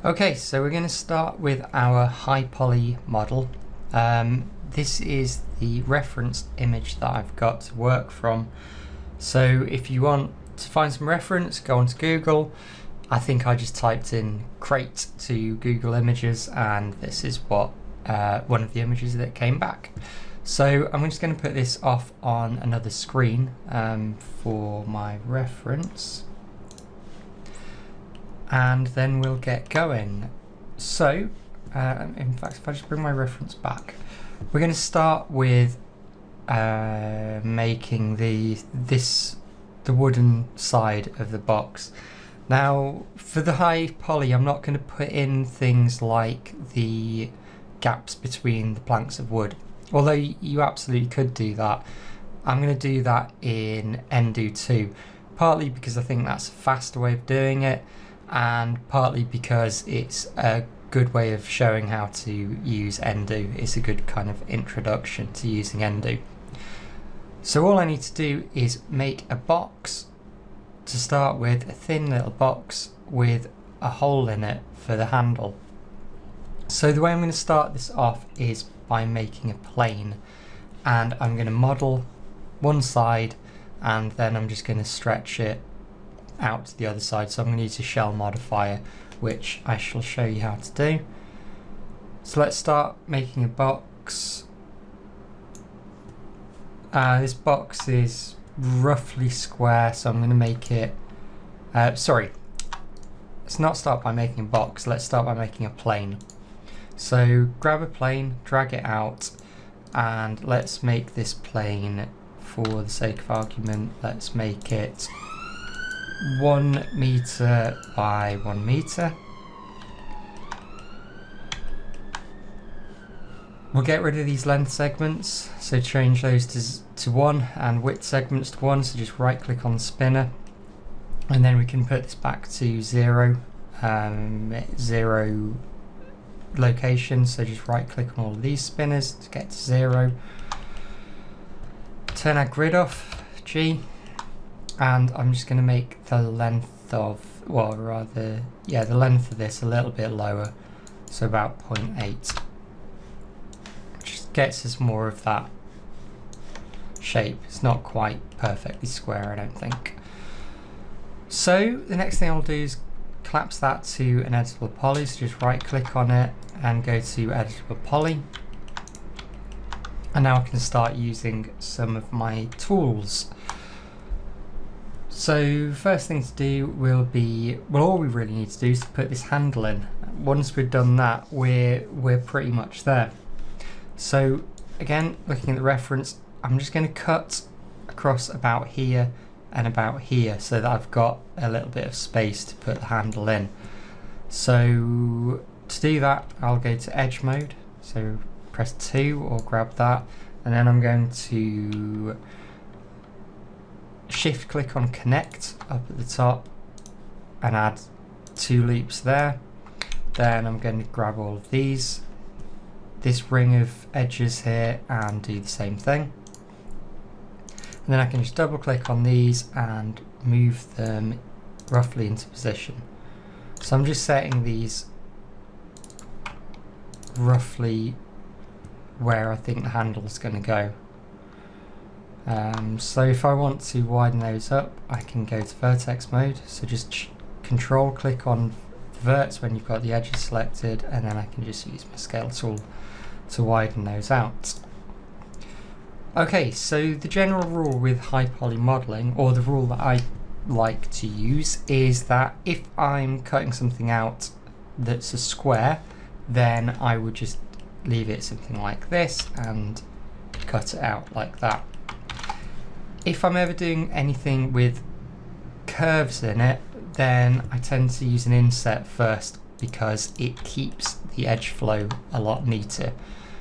Okay, so we're going to start with our high poly model. This is the reference image that I've got to work from. So if you want to find some reference, go onto Google. I think I just typed in crate to Google Images, and this is what one of the images that came back. So I'm just going to put this off on another screen for my reference. And then we'll get going. So, in fact, if I just bring my reference back, we're going to start with making the wooden side of the box. Now, for the high poly, I'm not going to put in things like the gaps between the planks of wood, although you absolutely could do that. I'm going to do that in Endo 2, partly because I think that's a faster way of doing it, and partly because it's a good way of showing how to use Endo. It's a good kind of introduction to using Endo. So all I need to do is make a box to start with, a thin little box with a hole in it for the handle. So the way I'm going to start this off is by making a plane, and I'm going to model one side and then I'm just going to stretch it out to the other side. So I'm going to use a shell modifier, which I shall show you how to do. So let's start making a box. This box is roughly square, so I'm going to make it sorry, let's not start by making a box, let's start by making a plane. So grab a plane, drag it out, and let's make this plane, for the sake of argument, let's make it 1 meter by 1 meter. We'll get rid of these length segments, so change those to 1 and width segments to 1, so just right click on the spinner, and then we can put this back to 0, 0 location, so just right click on all of these spinners to get to 0. Turn our grid off, G, and I'm just going to make the length of, well rather, yeah, the length of this a little bit lower, so about 0.8. Just gets us more of that shape. It's not quite perfectly square, I don't think. So the next thing I'll do is collapse that to an editable poly, so just right click on it and go to editable poly. And now I can start using some of my tools. So first thing to do will be, well, all we really need to do is to put this handle in. Once we've done that, we're pretty much there. So again, looking at the reference, I'm just going to cut across about here and about here so that I've got a little bit of space to put the handle in. So to do that, I'll go to edge mode, so press 2 or grab that, and then I'm going to shift click on connect up at the top and add 2 loops there. Then I'm going to grab all of this ring of edges here and do the same thing. And then I can just double click on these and move them roughly into position. So I'm just setting these roughly where I think the handle is going to go. So if I want to widen those up, I can go to vertex mode, so just control click on the verts when you've got the edges selected, and then I can just use my scale tool to widen those out. Okay, so the general rule with high poly modeling, or the rule that I like to use, is that if I'm cutting something out that's a square, then I would just leave it something like this and cut it out like that. If I'm ever doing anything with curves in it, then I tend to use an inset first because it keeps the edge flow a lot neater.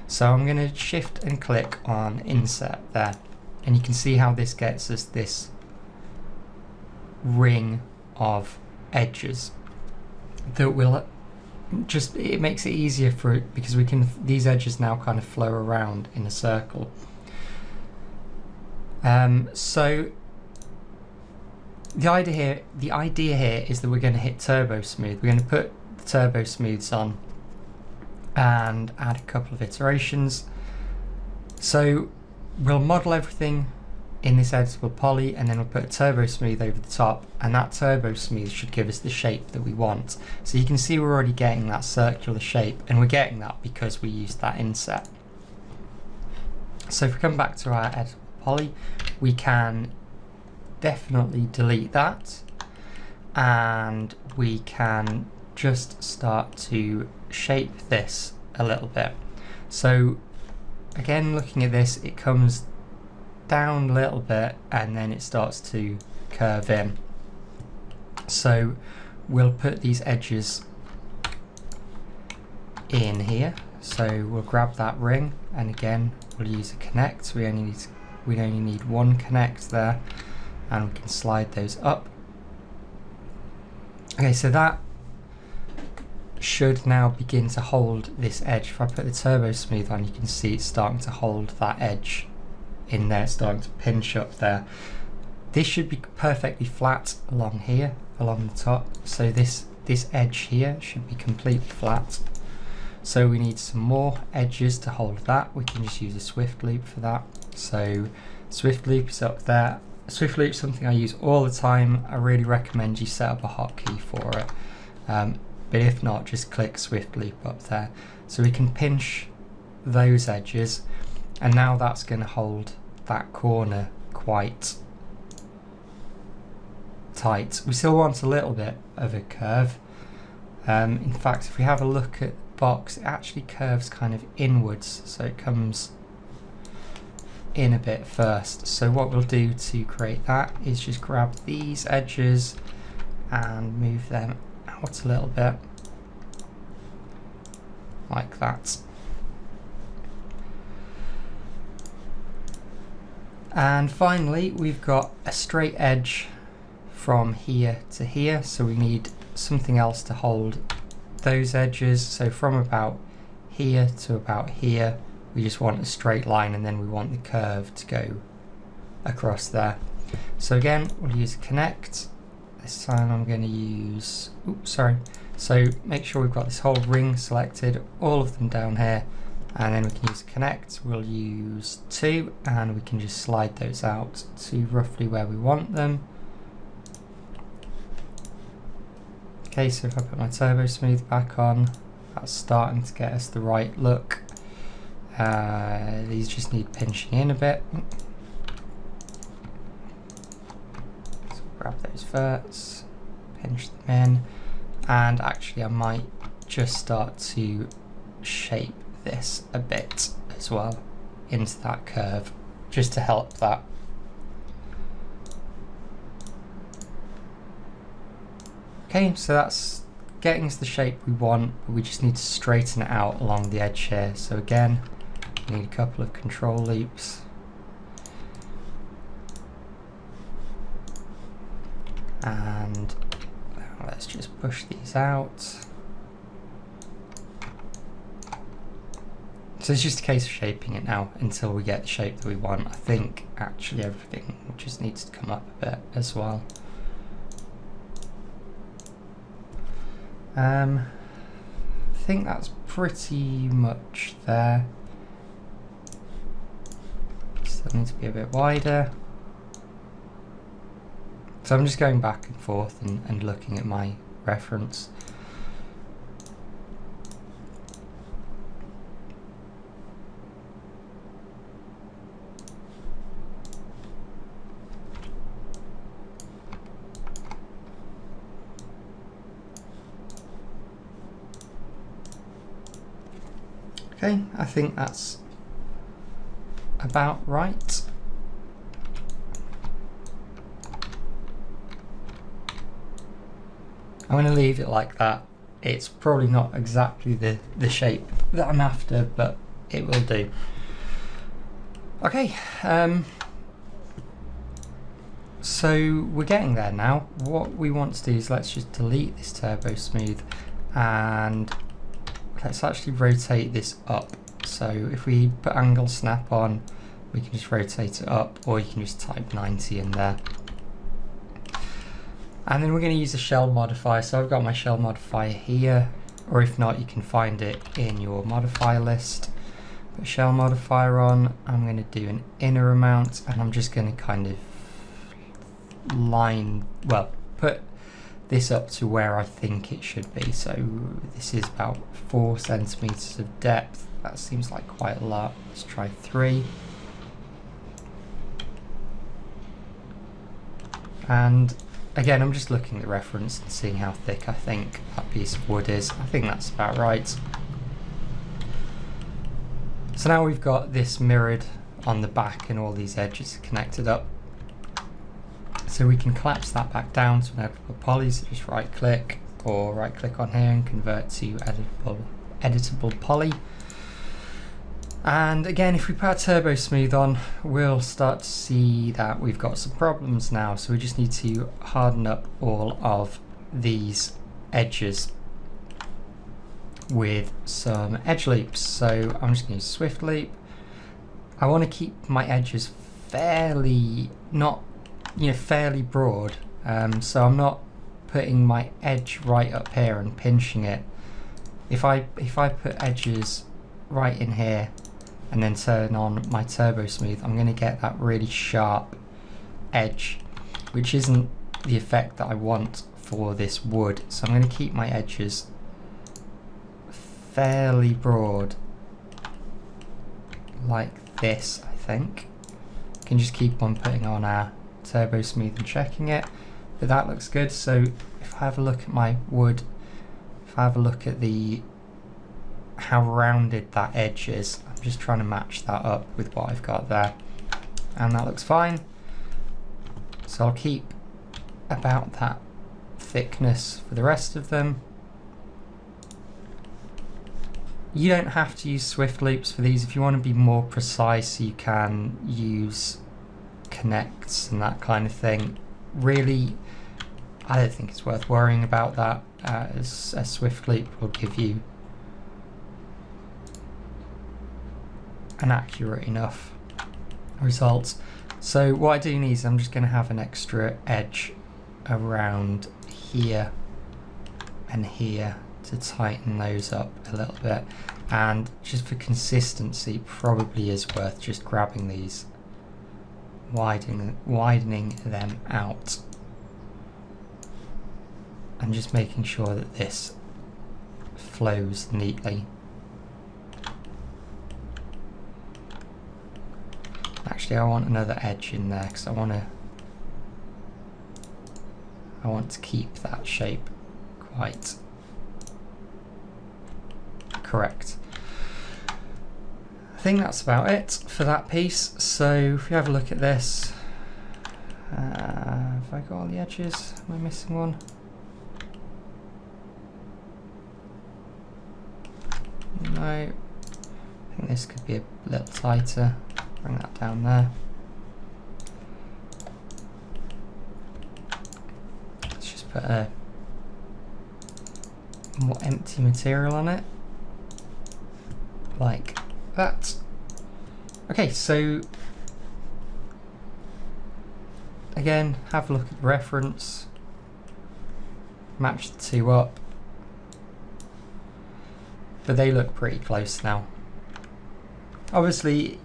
So I'm going to shift and click on inset there, and you can see how this gets us this ring of edges that will just, it makes it easier for it because we can, these edges now kind of flow around in a circle. So the idea here is that we're going to hit turbo smooth. We're going to put the turbo smooths on and add a couple of iterations. So we'll model everything in this editable poly, and then we'll put a turbo smooth over the top, and that turbo smooth should give us the shape that we want. So you can see we're already getting that circular shape, and we're getting that because we used that inset. So if we come back to our editable poly, we can definitely delete that, and we can just start to shape this a little bit. So again, looking at this, it comes down a little bit and then it starts to curve in. So we'll put these edges in here. So we'll grab that ring, and again we'll use a connect. We only need one connect there, and we can slide those up. Okay, so that should now begin to hold this edge. If I put the turbo smooth on, you can see it's starting to hold that edge in there, starting to pinch up there. This should be perfectly flat along here, along the top. So this edge here should be completely flat. So we need some more edges to hold that. We can just use a Swift loop for that. So Swift loop is up there. Swift loop is something I use all the time. I really recommend you set up a hotkey for it. But if not, just click Swift loop up there. So we can pinch those edges, and now that's going to hold that corner quite tight. We still want a little bit of a curve. In fact, if we have a look at the box, it actually curves kind of inwards, so it comes in a bit first. So what we'll do to create that is just grab these edges and move them out a little bit, like that. And finally, we've got a straight edge from here to here, so we need something else to hold those edges. So from about here to about here, we just want a straight line, and then we want the curve to go across there. So again, we'll use connect. This time I'm going to use, so make sure we've got this whole ring selected, all of them down here, and then we can use connect. We'll use 2, and we can just slide those out to roughly where we want them. Okay, so if I put my turbo smooth back on, that's starting to get us the right look. These just need pinching in a bit. So grab those verts, pinch them in, and actually I might just start to shape this a bit as well into that curve, just to help that. Okay, so that's getting us the shape we want, but we just need to straighten it out along the edge here. So again, we need a couple of control loops. And let's just push these out. So it's just a case of shaping it now until we get the shape that we want. I think actually everything just needs to come up a bit as well. I think that's pretty much there. Still need to be a bit wider. So I'm just going back and forth and looking at my reference. Okay, I think that's about right. I'm going to leave it like that. It's probably not exactly the shape that I'm after, but it will do. Okay, so we're getting there now. What we want to do is let's just delete this turbo smooth, and let's actually rotate this up. So if we put angle snap on, we can just rotate it up, or you can just type 90 in there. And then we're going to use a shell modifier. So I've got my shell modifier here, or if not, you can find it in your modifier list. Put shell modifier on. I'm going to do an inner amount, and I'm just going to kind of put this up to where I think it should be. So this is about 4 centimeters of depth. That seems like quite a lot. Let's try 3. And again, I'm just looking at the reference and seeing how thick I think that piece of wood is. I think that's about right. So now we've got this mirrored on the back and all these edges connected up. So we can collapse that back down to an editable poly. So just right click or right click on here and convert to editable poly. And again, if we put turbo smooth on, we'll start to see that we've got some problems now. So we just need to harden up all of these edges with some edge loops. So I'm just going to use Swift Loop. I want to keep my edges fairly broad. So I'm not putting my edge right up here and pinching it. If I put edges right in here and then turn on my turbo smooth, I'm going to get that really sharp edge, which isn't the effect that I want for this wood. So I'm going to keep my edges fairly broad like this, I think. Can just keep on putting on our turbo smooth and checking it, but that looks good. So if I have a look at my wood, if I have a look at how rounded that edge is, I'm just trying to match that up with what I've got there, and that looks fine. So I'll keep about that thickness for the rest of them. You don't have to use Swift Loops for these. If you want to be more precise, you can use connects and that kind of thing. Really, I don't think it's worth worrying about that, as a Swift Loop will give you an accurate enough result. So what I do need is I'm just going to have an extra edge around here and here to tighten those up a little bit, and just for consistency probably is worth just grabbing these, widening them out and just making sure that this flows neatly. Actually, I want another edge in there because I want to keep that shape quite correct. I think that's about it for that piece. So if you have a look at this, have I got all the edges? Am I missing one? No. I think this could be a little tighter. Bring that down there. Let's just put a more empty material on it, like that. Okay, so again, have a look at the reference, match the two up, but they look pretty close now. Obviously,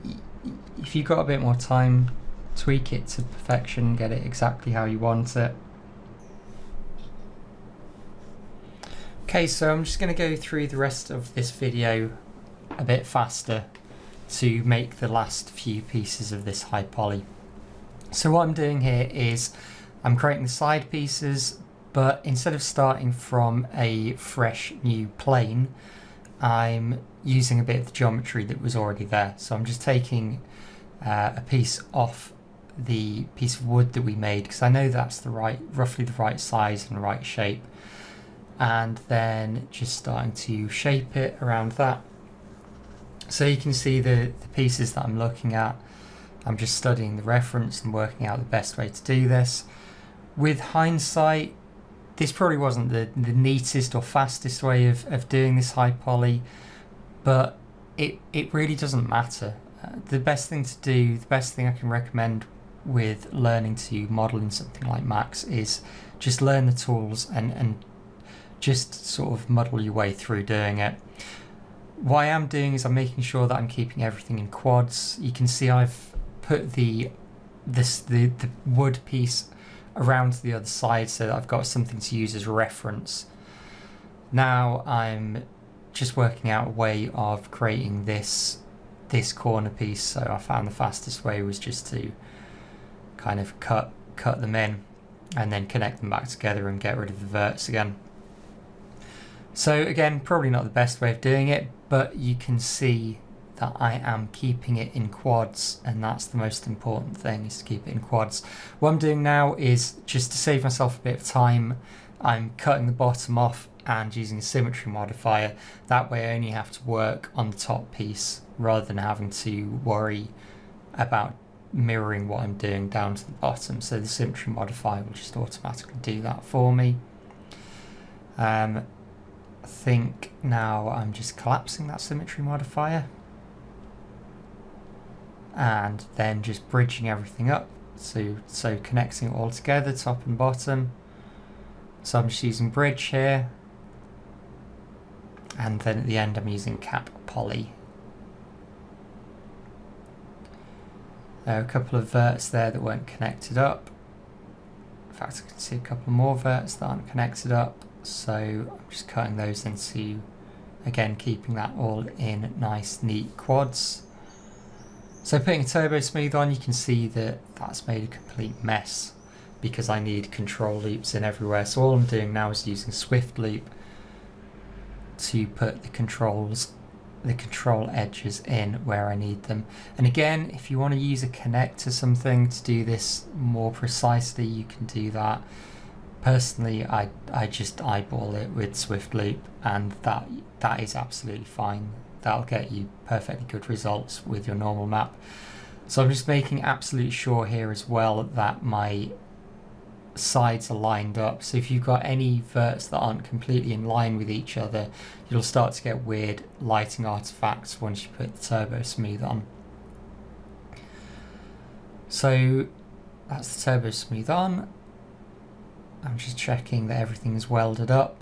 if you've got a bit more time, tweak it to perfection, get it exactly how you want it. Okay, so I'm just going to go through the rest of this video a bit faster to make the last few pieces of this high poly. So what I'm doing here is I'm creating the side pieces, but instead of starting from a fresh new plane, I'm using a bit of the geometry that was already there. So I'm just taking a piece off the piece of wood that we made, because I know that's roughly the right size and right shape, and then just starting to shape it around that. So you can see the pieces that I'm looking at. I'm just studying the reference and working out the best way to do this. With hindsight, this probably wasn't the neatest or fastest way of doing this high poly, but it really doesn't matter. The best thing to do, the best thing I can recommend with learning to model in something like Max is just learn the tools and just sort of muddle your way through doing it. What I am doing is I'm making sure that I'm keeping everything in quads. You can see I've put the wood piece around to the other side so that I've got something to use as a reference. Now I'm just working out a way of creating this corner piece, so I found the fastest way was just to kind of cut them in and then connect them back together and get rid of the verts again. So again, probably not the best way of doing it, but you can see that I am keeping it in quads, and that's the most important thing, is to keep it in quads. What I'm doing now is, just to save myself a bit of time, I'm cutting the bottom off and using a symmetry modifier. That way I only have to work on the top piece rather than having to worry about mirroring what I'm doing down to the bottom. So the symmetry modifier will just automatically do that for me. I think now I'm just collapsing that symmetry modifier and then just bridging everything up, so connecting it all together, top and bottom. So I'm just using bridge here, and then at the end I'm using cap poly. There are a couple of verts there that weren't connected up. In fact, I can see a couple more verts that aren't connected up, so I'm just cutting those into, again, keeping that all in nice neat quads. So putting a turbo smooth on, you can see that that's made a complete mess because I need control loops in everywhere. So all I'm doing now is using Swift Loop to put the control edges in where I need them. And again, if you want to use a connect to something to do this more precisely, you can do that. Personally, I just eyeball it with Swift Loop, and that is absolutely fine. That'll get you perfectly good results with your normal map. So I'm just making absolutely sure here as well that my sides are lined up. So if you've got any verts that aren't completely in line with each other, you'll start to get weird lighting artifacts once you put the turbo smooth on. So that's the turbo smooth on. I'm just checking that everything is welded up,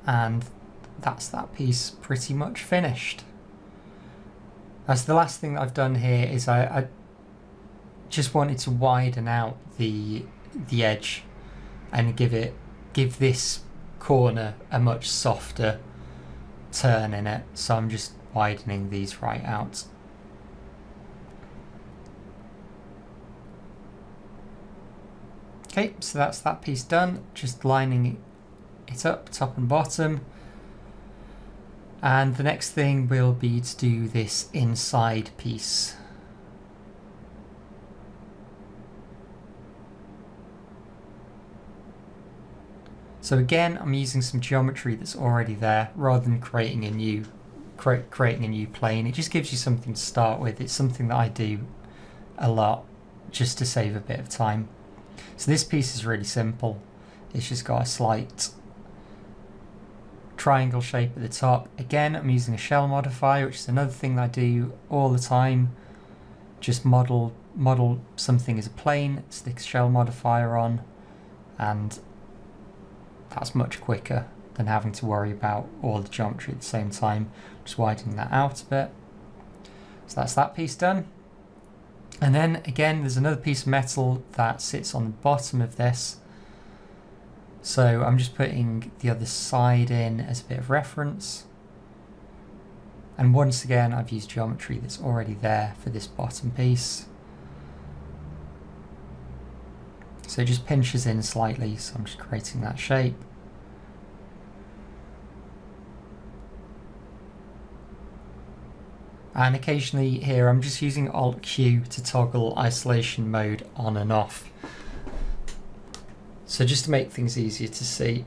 and that's that piece pretty much finished. That's the last thing that I've done here is I just wanted to widen out the edge and give this corner a much softer turn in it. So I'm just widening these right out. Okay, so that's that piece done. Just lining it up, top and bottom. And the next thing will be to do this inside piece. So again, I'm using some geometry that's already there rather than creating a new plane. It just gives you something to start with. It's something that I do a lot just to save a bit of time. So this piece is really simple. It's just got a slight triangle shape at the top. Again, I'm using a shell modifier, which is another thing that I do all the time. Just model something as a plane, stick a shell modifier on, and that's much quicker than having to worry about all the geometry at the same time. Just widening that out a bit. So that's that piece done. And then again, there's another piece of metal that sits on the bottom of this. So I'm just putting the other side in as a bit of reference. And once again, I've used geometry that's already there for this bottom piece. So it just pinches in slightly, so I'm just creating that shape. And occasionally here, I'm just using Alt-Q to toggle isolation mode on and off. So just to make things easier to see.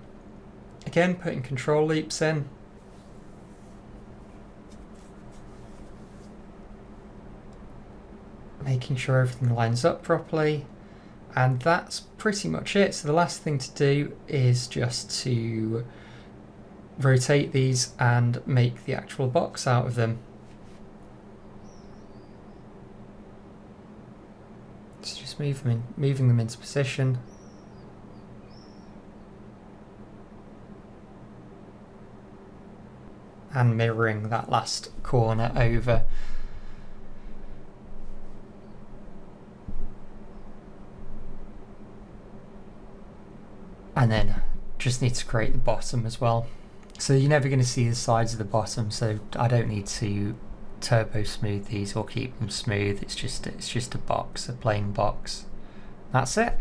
Again, putting control loops in. Making sure everything lines up properly. And that's pretty much it. So the last thing to do is just to rotate these and make the actual box out of them. So just just moving them into position. And mirroring that last corner over. And then just need to create the bottom as well. So you're never going to see the sides of the bottom, so I don't need to turbo smooth these or keep them smooth. It's just a box, a plain box. That's it.